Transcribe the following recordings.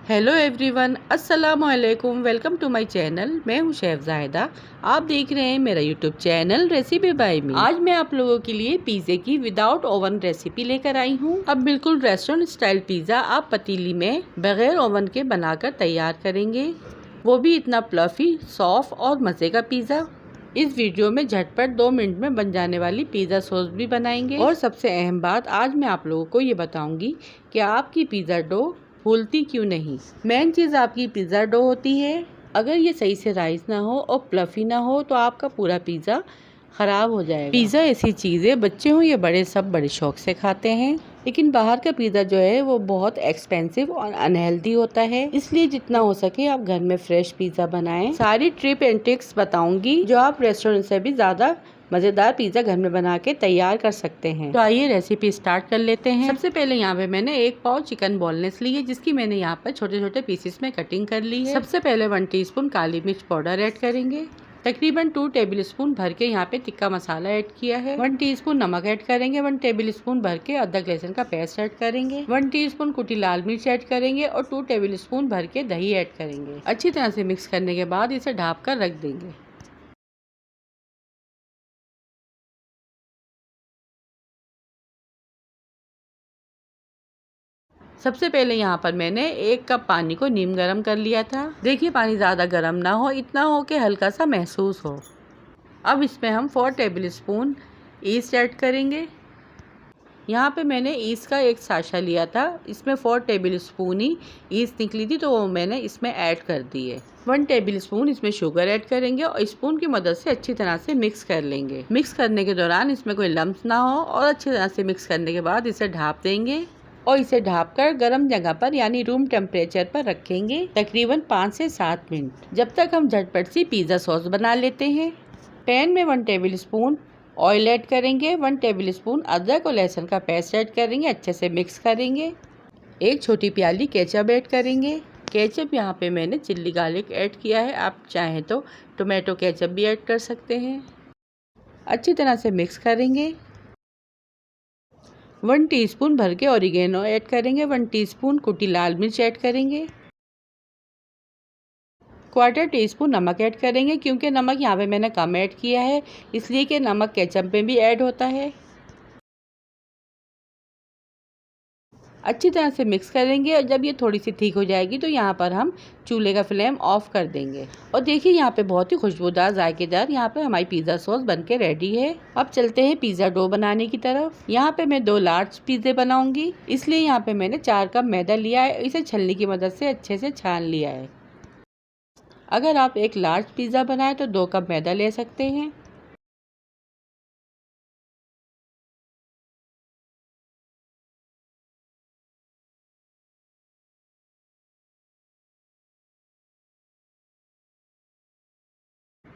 Hello everyone, अस्सलाम वालेकुम। Welcome to my channel. मैं हूं शेफ जाहिदा। आप देख रहे हैं मेरा YouTube channel recipe by me. आज मैं आप लोगों के लिए पिज़्ज़े की विदाउट ओवन रेसिपी लेकर आई हूं। अब बिल्कुल रेस्टोरेंट स्टाइल पिज़्ज़ा आप पतीली में बगैर ओवन के बनाकर तैयार करेंगे, वो भी इतना फ्लफी, सॉफ्ट और मज़े का पिज़्ज़ा। इस वीडियो में झटपट 2 मिनट में बन जाने वाली पिज़्ज़ा सॉस भी बनाएंगे। और सबसे अहम बात, आज मैं आप लोगों को ये बताऊंगी कि आपकी पिज़्ज़ा डो फूलती क्यों नहीं। मेन चीज़ आपकी पिज़्ज़ा डो होती है। अगर ये सही से राइस ना हो और फ्लफी ना हो तो आपका पूरा पिज़्ज़ा ख़राब हो जाएगा। पिज़्ज़ा ऐसी चीज़ है, बच्चे हों या बड़े, सब बड़े शौक से खाते हैं। लेकिन बाहर का पिज़्ज़ा जो है वो बहुत एक्सपेंसिव और अनहेल्दी होता है। इसलिए जितना हो सके आप घर में फ्रेश पिज़्ज़ा बनाएं। सारी ट्रिप एंड ट्रिक्स बताऊंगी जो आप रेस्टोरेंट से भी ज़्यादा मज़ेदार पिज़्ज़ा घर में बना के तैयार कर सकते हैं। तो आइए रेसिपी स्टार्ट कर लेते हैं। सबसे पहले यहाँ पे मैंने 1 पाव चिकन बोनलेस ली है, जिसकी मैंने यहाँ पर छोटे छोटे पीसेस में कटिंग कर ली है। सबसे पहले 1 टीस्पून काली मिर्च पाउडर ऐड करेंगे। तकरीबन 2 टेबल स्पून भर के यहाँ पे टिक्का मसाला ऐड किया है। 1 टीस्पून नमक ऐड करेंगे। 1 टेबल स्पून भर के अदरक लहसुन का पेस्ट ऐड करेंगे। 1 टीस्पून कुटी लाल मिर्च ऐड करेंगे और 2 टेबल स्पून भर के दही ऐड करेंगे। अच्छी तरह से मिक्स करने के बाद इसे ढाँप कर रख देंगे। सबसे पहले यहाँ पर मैंने 1 कप पानी को नीम गर्म कर लिया था। देखिए, पानी ज़्यादा गर्म ना हो, इतना हो कि हल्का सा महसूस हो। अब इसमें हम 4 टेबल स्पून ईस्ट ऐड करेंगे। यहाँ पे मैंने ईस्ट का एक साशा लिया था, इसमें 4 टेबल स्पून ही ईस्ट निकली थी, तो वो मैंने इसमें ऐड कर दी है। 1 टेबल स्पून इसमें शुगर ऐड करेंगे और स्पून की मदद से अच्छी तरह से मिक्स कर लेंगे। मिक्स करने के दौरान इसमें कोई लम्स ना हो और अच्छी तरह से मिक्स करने के बाद इसे ढाँप देंगे और इसे ढाँपकर गर्म जगह पर यानी रूम टेम्परेचर पर रखेंगे तकरीबन 5 से 7 मिनट, जब तक हम झटपट सी पिज़्ज़ा सॉस बना लेते हैं। पैन में 1 टेबल स्पून ऑयल ऐड करेंगे। 1 टेबल स्पून अदरक और लहसुन का पेस्ट ऐड करेंगे। अच्छे से मिक्स करेंगे। 1 छोटी प्याली केचप ऐड करेंगे। केचप यहाँ पे मैंने चिल्ली गार्लिक ऐड किया है, आप चाहें तो टोमेटो केचप भी ऐड कर सकते हैं। अच्छी तरह से मिक्स करेंगे। 1 टीस्पून भर के ऑरिगेनो ऐड करेंगे। 1 टीस्पून कुटी लाल मिर्च ऐड करेंगे। 1/4 टीस्पून नमक ऐड करेंगे, क्योंकि नमक यहाँ पे मैंने कम ऐड किया है, इसलिए कि नमक केचप में भी ऐड होता है। अच्छी तरह से मिक्स करेंगे और जब ये थोड़ी सी ठीक हो जाएगी तो यहाँ पर हम चूल्हे का फ्लेम ऑफ कर देंगे। और देखिए, यहाँ पे बहुत ही खुशबूदार, जायकेदार यहाँ पे हमारी पिज़्ज़ा सॉस बनके रेडी है। अब चलते हैं पिज़्ज़ा डो बनाने की तरफ। यहाँ पे मैं 2 लार्ज पिज़्ज़े बनाऊंगी, इसलिए यहाँ पे मैंने 4 कप मैदा लिया है। इसे छलनी की मदद से अच्छे से छान लिया है। अगर आप 1 लार्ज पिज़्ज़ा बनाए तो 2 कप मैदा ले सकते हैं।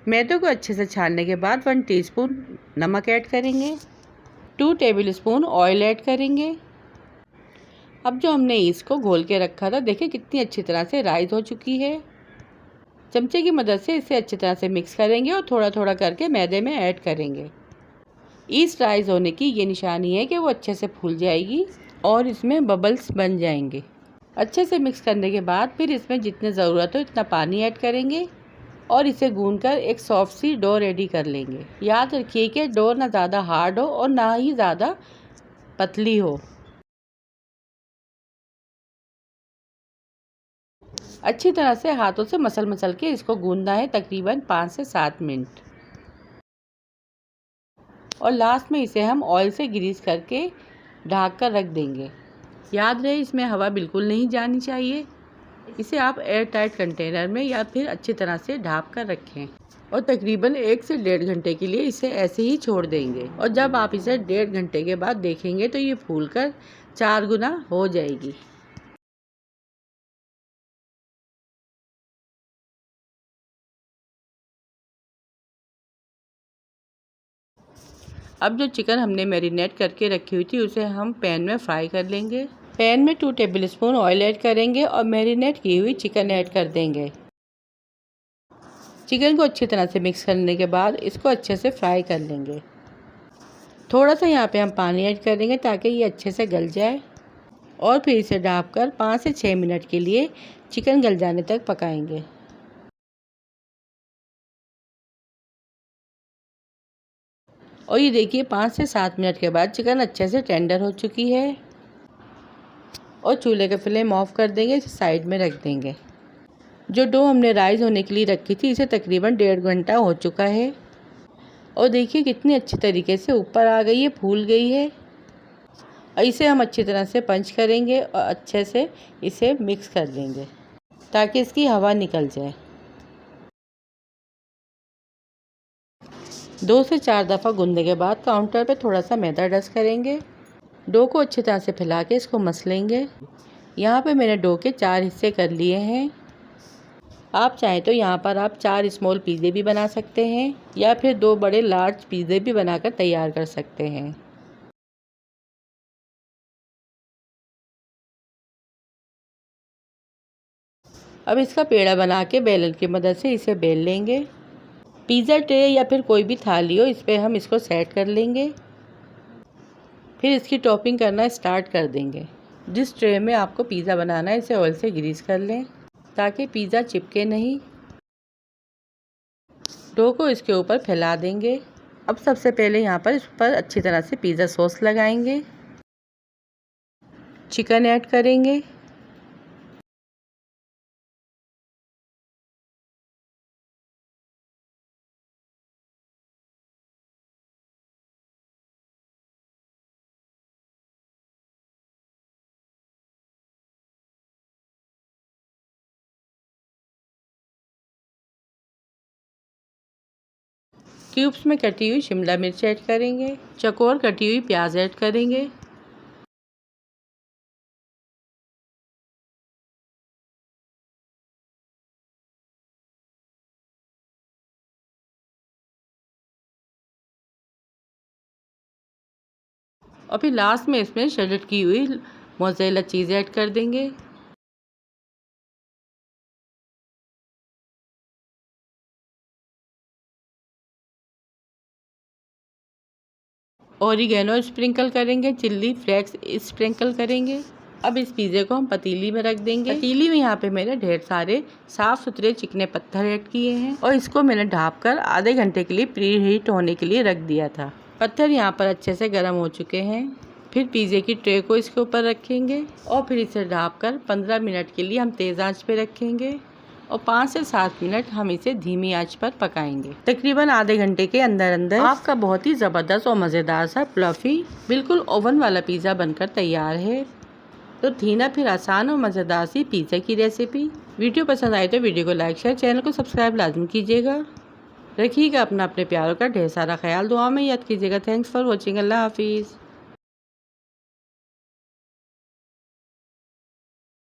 मैदे को अच्छे से छानने के बाद 1 टीस्पून नमक ऐड करेंगे। 2 टेबल स्पून ऑयल ऐड करेंगे। अब जो हमने इसको घोल के रखा था, देखिए कितनी अच्छी तरह से राइज हो चुकी है। चमचे की मदद से इसे अच्छी तरह से मिक्स करेंगे और थोड़ा थोड़ा करके मैदे में ऐड करेंगे। ईस्ट राइज होने की ये निशानी है कि वो अच्छे से फूल जाएगी और इसमें बबल्स बन जाएंगे। अच्छे से मिक्स करने के बाद फिर इसमें जितनी ज़रूरत हो इतना पानी ऐड करेंगे और इसे गूंथकर एक सॉफ्ट सी डो रेडी कर लेंगे। याद रखिए कि डो ना ज़्यादा हार्ड हो और ना ही ज़्यादा पतली हो। अच्छी तरह से हाथों से मसल मसल के इसको गूंदना है तकरीबन 5 से 7 मिनट। और लास्ट में इसे हम ऑयल से ग्रीस करके ढक कर रख देंगे। याद रहे, इसमें हवा बिल्कुल नहीं जानी चाहिए। इसे आप एयर टाइट कंटेनर में या फिर अच्छी तरह से ढक कर रखें और तकरीबन 1 से 1.5 घंटे के लिए इसे ऐसे ही छोड़ देंगे। और जब आप इसे 1.5 घंटे के बाद देखेंगे तो ये फूलकर 4 गुना हो जाएगी। अब जो चिकन हमने मैरिनेट करके रखी हुई थी उसे हम पैन में फ्राई कर लेंगे। पैन में 2 टेबल स्पून ऑयल ऐड करेंगे और मैरिनेट की हुई चिकन ऐड कर देंगे। चिकन को अच्छी तरह से मिक्स करने के बाद इसको अच्छे से फ्राई कर लेंगे। थोड़ा सा यहाँ पे हम पानी ऐड करेंगे ताकि ये अच्छे से गल जाए और फिर इसे ढककर 5 से 6 मिनट के लिए चिकन गल जाने तक पकाएंगे। और ये देखिए 5 से 7 मिनट के बाद चिकन अच्छे से टेंडर हो चुकी है। और चूल्हे का फ्लेम ऑफ कर देंगे, इसे साइड में रख देंगे। जो डो हमने राइस होने के लिए रखी थी, इसे तकरीबन 1.5 घंटा हो चुका है। और देखिए कितनी अच्छी तरीके से ऊपर आ गई है, फूल गई है। और इसे हम अच्छी तरह से पंच करेंगे और अच्छे से इसे मिक्स कर देंगे ताकि इसकी हवा निकल जाए। 2 से 4 दफ़ा गूंदने के बाद काउंटर पे थोड़ा सा मैदा डस्ट करेंगे। डो को अच्छी तरह से फैला के इसको मस लेंगे। यहाँ पे मैंने डो के 4 हिस्से कर लिए हैं। आप चाहें तो यहाँ पर आप 4 स्मॉल पिज़्ज़े भी बना सकते हैं या फिर 2 बड़े लार्ज पिज़्ज़े भी बनाकर तैयार कर सकते हैं। अब इसका पेड़ा बना के बेलन की मदद से इसे बेल लेंगे। पिज़्ज़ा ट्रे या फिर कोई भी थाली हो, इस पर हम इसको सेट कर लेंगे। फिर इसकी टॉपिंग करना स्टार्ट कर देंगे। जिस ट्रे में आपको पिज़्ज़ा बनाना है, इसे ऑयल से ग्रीस कर लें ताकि पिज़्ज़ा चिपके नहीं। डो को इसके ऊपर फैला देंगे। अब सबसे पहले यहाँ पर इस पर अच्छी तरह से पिज़्ज़ा सॉस लगाएंगे। चिकन ऐड करेंगे। क्यूब्स में कटी हुई शिमला मिर्च ऐड करेंगे। चौकोर कटी हुई प्याज ऐड करेंगे। और फिर लास्ट में इसमें श्रेडेड की हुई मोज़रेला चीज़ ऐड कर देंगे। ऑरिगेनो स्प्रिंकल करेंगे, चिल्ली फ्लेक्स स्प्रिंकल करेंगे। अब इस पिज़्ज़े को हम पतीली में रख देंगे। पतीली में यहाँ पे मैंने ढेर सारे साफ़ सुथरे चिकने पत्थर ऐड किए हैं और इसको मैंने ढककर आधे घंटे के लिए प्री हीट होने के लिए रख दिया था। पत्थर यहाँ पर अच्छे से गर्म हो चुके हैं। फिर पिज़्ज़े की ट्रे को इसके ऊपर रखेंगे और फिर इसे ढककर 15 मिनट के लिए हम तेज़ आंच पे रखेंगे और 5 से 7 मिनट हम इसे धीमी आंच पर पकाएंगे। तकरीबन आधे घंटे के अंदर अंदर आपका बहुत ही ज़बरदस्त और मज़ेदार सा फ्लफी बिल्कुल ओवन वाला पिज़्ज़ा बनकर तैयार है। तो थी ना फिर आसान और मज़ेदार सी पिज़्ज़ा की रेसिपी। वीडियो पसंद आए तो वीडियो को लाइक शेयर, चैनल को सब्सक्राइब लाजमी कीजिएगा। रखिएगा अपना अपने प्यारों का ढेर सारा ख्याल, दुआ में याद कीजिएगा। Thanks for watching. अल्लाह हाफिज़।